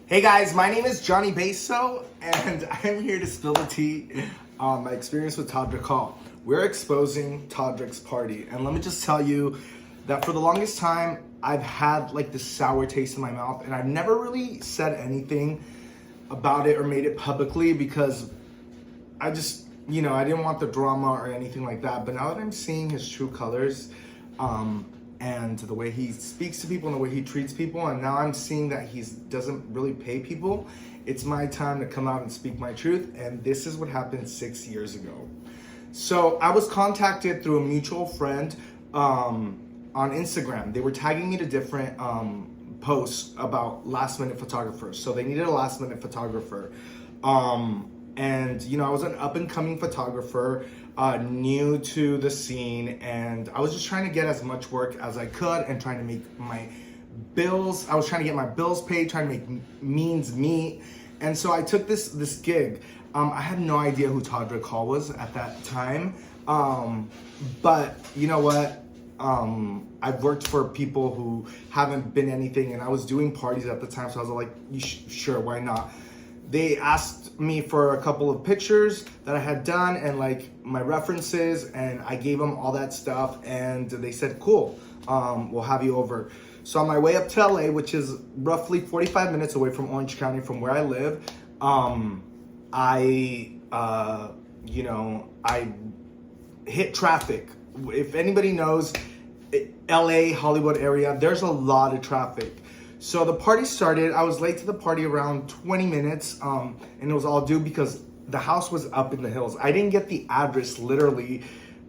Hey guys, my name is Johnny Beso, and I'm here to spill the tea on my experience with Todrick Hall. We're exposing Todrick's party, and let me just tell you that for the longest time, I've had like this sour taste in my mouth, and I've never really said anything about it or made it publicly because I just, I didn't want the drama or anything like that. But now that I'm seeing his true colors, and the way he speaks to people and the way he treats people, and now I'm seeing that he doesn't really pay people, it's my time to come out and speak my truth. And this is what happened 6 years ago. So I was contacted through a mutual friend on Instagram. They were tagging me to different posts about last minute photographers. So they needed a last minute photographer. And I was an up and coming photographer, new to the scene, and I was just trying to get as much work as I could and trying to make my bills. I was trying to get my bills paid, trying to make means meet. And so I took this gig. I had no idea who Todrick Hall was at that time. But you know what? I've worked for people who haven't been anything, and I was doing parties at the time, so I was like, sure, why not? They asked me for a couple of pictures that I had done and like my references, and I gave them all that stuff, and they said, cool, we'll have you over. So on my way up to LA, which is roughly 45 minutes away from Orange County from where I live, I hit traffic. If anybody knows LA, Hollywood area, there's a lot of traffic. So the party started. I was late to the party around 20 minutes, and it was all due because the house was up in the hills. I didn't get the address literally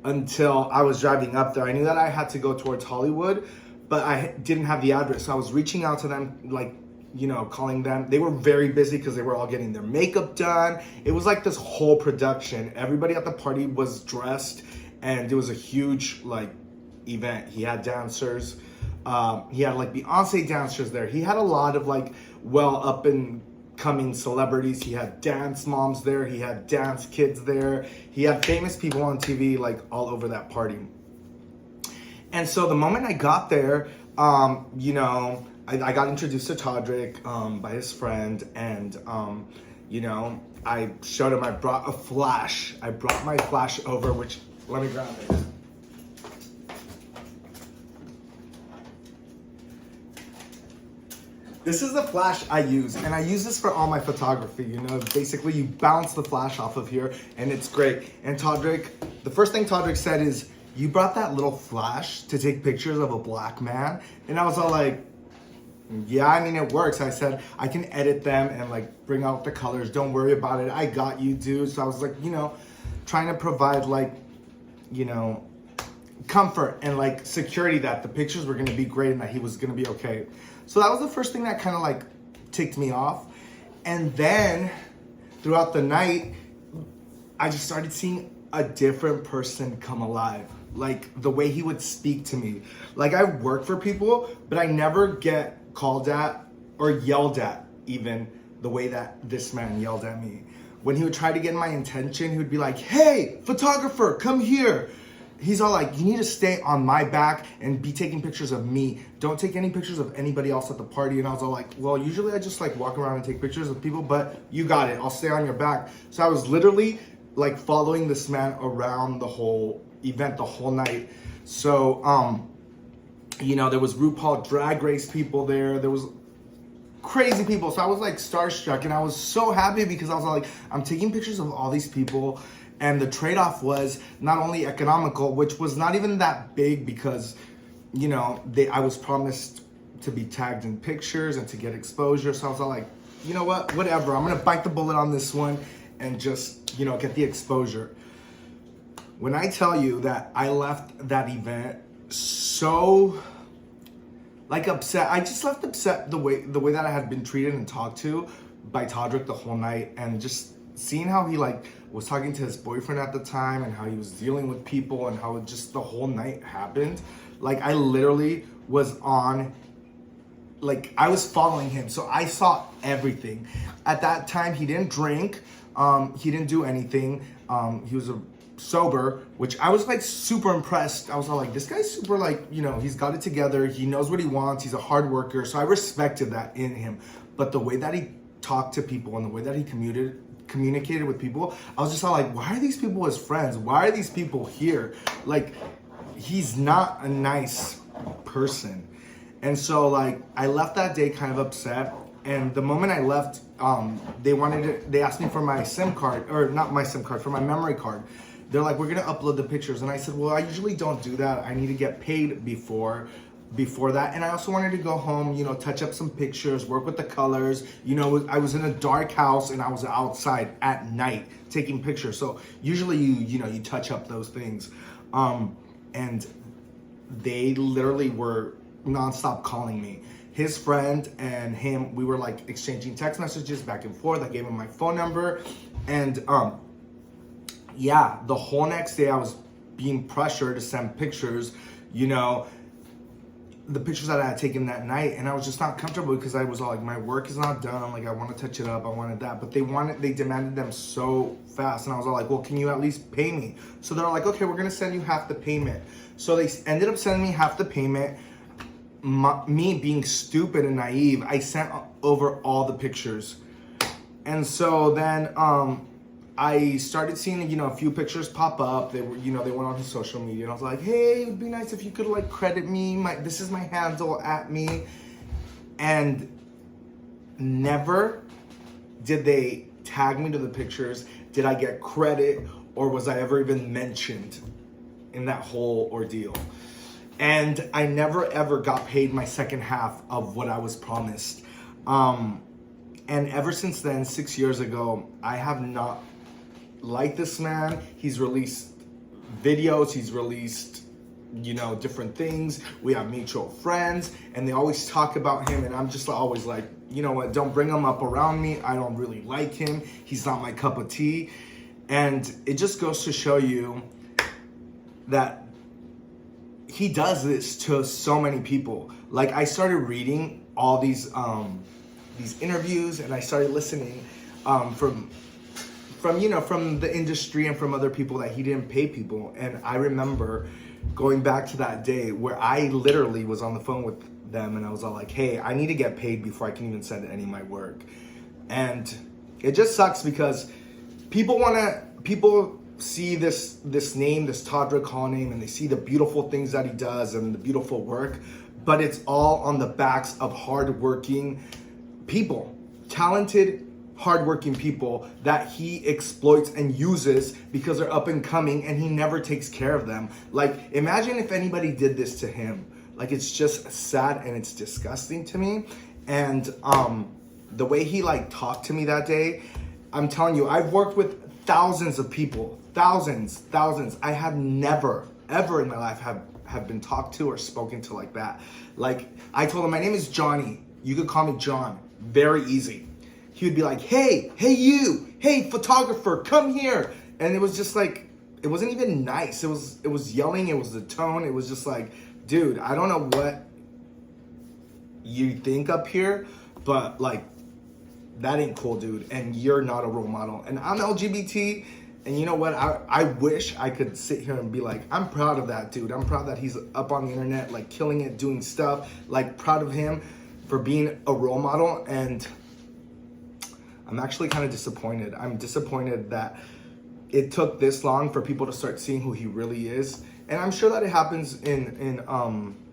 until I was driving up there. I knew that I had to go towards Hollywood, but I didn't have the address. So I was reaching out to them, calling them. They were very busy because they were all getting their makeup done. It was like this whole production. Everybody at the party was dressed, and it was a huge event. He had dancers. He had Beyonce dancers there. He had a lot of up and coming celebrities. He had dance moms there. He had dance kids there. He had famous people on TV all over that party. And so the moment I got there, I got introduced to Todrick by his friend, and I showed him I brought a flash. I brought my flash over, which, let me grab it. This is the flash I use, and I use this for all my photography. Basically you bounce the flash off of here, and it's great. And the first thing Todrick said is, you brought that little flash to take pictures of a black man? And I was all like, yeah, I mean, it works. I said, I can edit them and bring out the colors. Don't worry about it. I got you, dude. So I was trying to provide comfort and security that the pictures were gonna be great and that he was gonna be okay. So that was the first thing that kind of ticked me off. And then throughout the night, I just started seeing a different person come alive. The way he would speak to me. I work for people, but I never get called at or yelled at even the way that this man yelled at me. When he would try to get my attention, he would be like, hey, photographer, come here. He's all like, you need to stay on my back and be taking pictures of me. Don't take any pictures of anybody else at the party. And I was all like, well, usually I just walk around and take pictures of people, but you got it. I'll stay on your back. So I was literally following this man around the whole event, the whole night. So, there was RuPaul Drag Race people there. There was crazy people. So I was starstruck, and I was so happy because I was like, I'm taking pictures of all these people. And the trade-off was not only economical, which was not even that big because, I was promised to be tagged in pictures and to get exposure. So I was all like, you know what, whatever. I'm going to bite the bullet on this one and just, get the exposure. When I tell you that I left that event so upset, I just left upset the way that I had been treated and talked to by Todrick the whole night, and just seeing how he was talking to his boyfriend at the time and how he was dealing with people and how just the whole night happened. I literally was on, I was following him. So I saw everything. At that time, he didn't drink. He didn't do anything. He was a sober, which I was like super impressed. I was all like, this guy's super like, you know, he's got it together. He knows what he wants. He's a hard worker. So I respected that in him. But the way that he talked to people and the way that he communicated with people, I was just all like, why are these people his friends? Why are these people here? Like, he's not a nice person. And so like I left that day kind of upset. And the moment I left, they asked me for my SIM card, or not my SIM card, for my memory card. They're like, we're gonna upload the pictures. And I said, well, I usually don't do that. I need to get paid before that. And I also wanted to go home, you know, touch up some pictures, work with the colors. You know, I was in a dark house and I was outside at night taking pictures. So usually you touch up those things. And they literally were nonstop calling me. His friend and him, we were like exchanging text messages back and forth. I gave him my phone number. And yeah, the whole next day I was being pressured to send pictures, you know, the pictures that I had taken that night. And I was just not comfortable because I was all like, my work is not done. Like, I want to touch it up. I wanted that. But they demanded them so fast. And I was all like, well, can you at least pay me? So they're like, okay, we're going to send you half the payment. So they ended up sending me half the payment. Me being stupid and naive, I sent over all the pictures. And so then I started seeing, you know, a few pictures pop up. They were, you know, they went on his social media, and I was like, hey, it'd be nice if you could like credit me. This is my handle at me. And never did they tag me to the pictures. Did I get credit, or was I ever even mentioned in that whole ordeal? And I never ever got paid my second half of what I was promised. And ever since then, 6 years ago, I have not liked this man. He's released videos, he's released, you know, different things. We have mutual friends, and they always talk about him, and I'm just always like, you know what, don't bring him up around me. I don't really like him. He's not my cup of tea. And it just goes to show you that he does this to so many people. Like, I started reading all these interviews, and I started listening from the industry and from other people that he didn't pay people. And I remember going back to that day where I literally was on the phone with them, and I was all like, hey, I need to get paid before I can even send any of my work. And it just sucks because people see this name, this Todrick Hall name, and they see the beautiful things that he does and the beautiful work, but it's all on the backs of hardworking people, talented, hardworking people that he exploits and uses because they're up and coming, and he never takes care of them. Like, imagine if anybody did this to him. Like, it's just sad and it's disgusting to me. And the way he like talked to me that day, I'm telling you, I've worked with thousands of people, thousands. I have never, ever in my life have been talked to or spoken to like that. Like, I told him, my name is Johnny. You could call me John. Very easy. He would be like, hey you, hey photographer, come here. And it was just like, it wasn't even nice. It was yelling, it was the tone. It was just like, dude, I don't know what you think up here, but like, that ain't cool, dude. And you're not a role model. And I'm LGBT. And you know what? I wish I could sit here and be like, I'm proud of that dude. I'm proud that he's up on the internet, like killing it, doing stuff. Like, proud of him for being a role model. And I'm actually kind of disappointed. I'm disappointed that it took this long for people to start seeing who he really is. And I'm sure that it happens in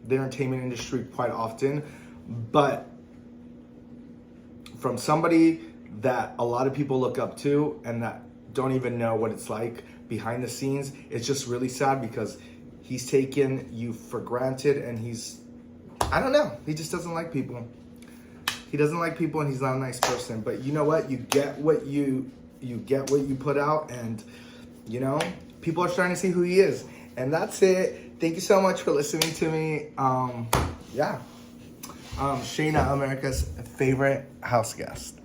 the entertainment industry quite often. But from somebody that a lot of people look up to and that don't even know what it's like behind the scenes, it's just really sad because he's taken you for granted, and I don't know, he just doesn't like people. He doesn't like people, and he's not a nice person. But you know what? You get what you put out, and you know, people are starting to see who he is. And that's it. Thank you so much for listening to me. Yeah. Shayna, America's favorite house guest.